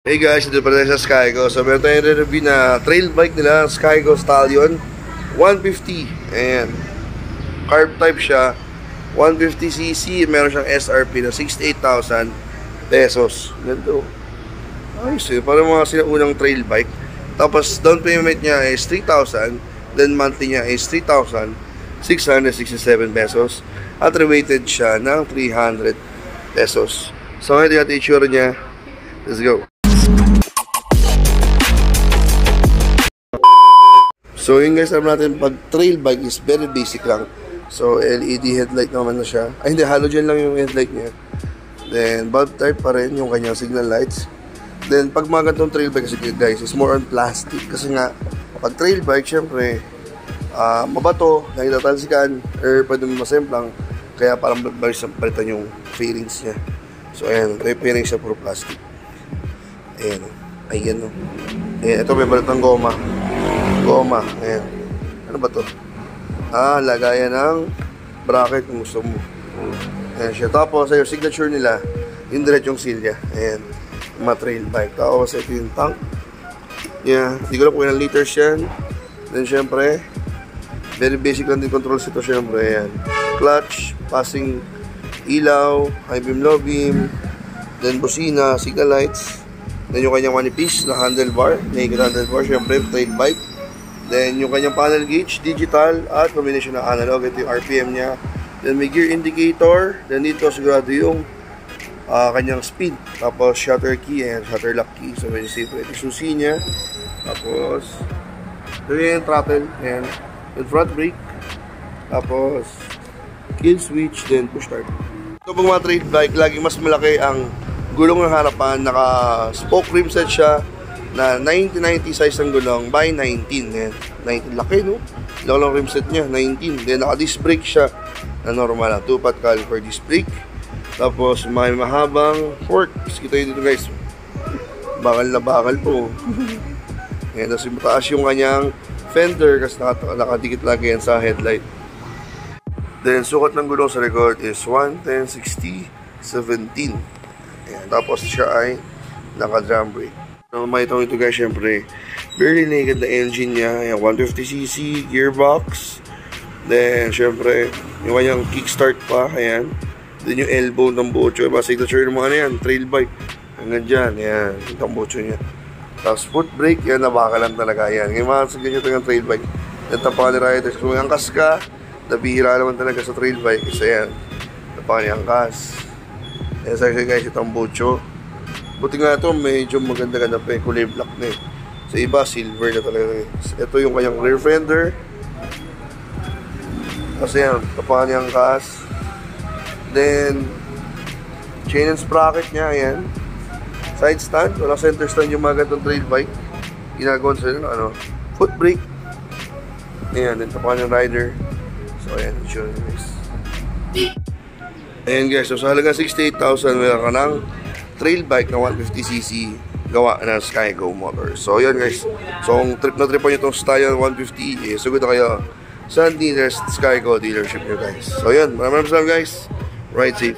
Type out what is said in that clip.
Hey guys, dito pa rin sa Skygo. So meron tayong review na trail bike nila, Skygo Stallion 150. Ayan, carb type siya, 150cc. Meron siyang SRP na 68,000 pesos. Ganito, ayos eh, parang mga sinaunang trail bike. Tapos down payment niya is 3,000, then monthly niya is 3,667 pesos. At reweighted siya ng 300 pesos. So ngayon natin itsura niya. Let's go. So yun guys, alam natin pag trail bike is very basic lang. So LED headlight naman na siya. Ay hindi, halogen lang yung headlight niya. Then bulb type pa rin yung kanyang signal lights. Then pag mga ganitong trail bike kasi guys, is more on plastic. Kasi nga, pag trail bike, syempre mabato, nakitatalsikan, or pwede mo masemplang. Kaya parang balis ang palitan yung fairings niya. So ayan, ito yung fairings siya, puro plastic. Ayan, ayan o. Ayan, ito may balit ng goma. Ayan. Ano ba to? Lagayan ng bracket kung gusto mo. Ayan siya. Tapos, yung signature nila, yung diretsong silya. Ayan. Mga trail bike. Tapos, ito yung tank. Yeah. Hindi ko lang kung ilang liters yan. Then, syempre, very basic lang din controls ito, syempre. Ayan. Clutch, passing ilaw, high beam, low beam. Then, busina, signal lights. Then, yung kanyang manipis na handlebar. Naked handlebar, syempre, trail bike. Then, yung kanyang panel gauge, digital, at combination ng analog. Ito yung RPM niya. Then, may gear indicator. Then, dito, sigurado yung kanyang speed. Tapos, shutter key and shutter lock key. So, medyo safe. Ito yung susi niya. Tapos, ito yung throttle. And, yung front brake. Tapos, kill switch. Then, push start. Ito pong mga trail bike, lagi mas malaki ang gulong ng harapan. Naka-spoke rim set siya. Na 90-90 size ng gulong by 19. Yan. 19, laki no? Laki lang rim set niya, 19. Then naka-disc brake siya na normal na 2-pot caliper disc brake. Tapos may mahabang forks. Kita yun dito guys, bakal na bakal po. Yan. Tapos mataas yung kanyang fender kasi nakadikit lagi yan sa headlight. Then sukat ng gulong sa record is 110/60/17. Yan. Tapos siya ay naka-drum brake. May ito guys, syempre barely naked na engine niya. 150cc gearbox. Then syempre yung kanyang kickstart pa. Ayan. Then yung elbow ng bocho, yung signature ng mga ano yan, trail bike hanggang dyan. Ayan, yung bocho niya. Tapos foot brake, yan nabakalan talaga. Ayan, yung mga signature ng trail bike. Yan tapangan ni riders. Kung angkas ka, nabihira naman talaga sa trail bike. Isa yan, tapangan ni angkas. Ayan sa guys, itong bocho. Buti nga ito, medyo maganda-ganda pa, kulay black na eh. Sa iba, silver na talaga eh. Ito yung kanyang rear fender. Kasi yan, tapangan niyang kas. Then, chain and sprocket niya, ayan. Side stand, walang center stand yung mga ganitong trail bike. Ginagawa sa foot brake. Ayan, then tapangan niyang rider. So ayan, sure guys. Ayan guys, so sa halagang 68,000, meron ka ng trail bike na 150cc gawa ng Skygo Motors. So yun guys, so kung trip na tripan nyo itong Stallion 150, sugod na kayo sa nearest Skygo dealership nyo guys. So yun, maraming salamat guys, ride safe.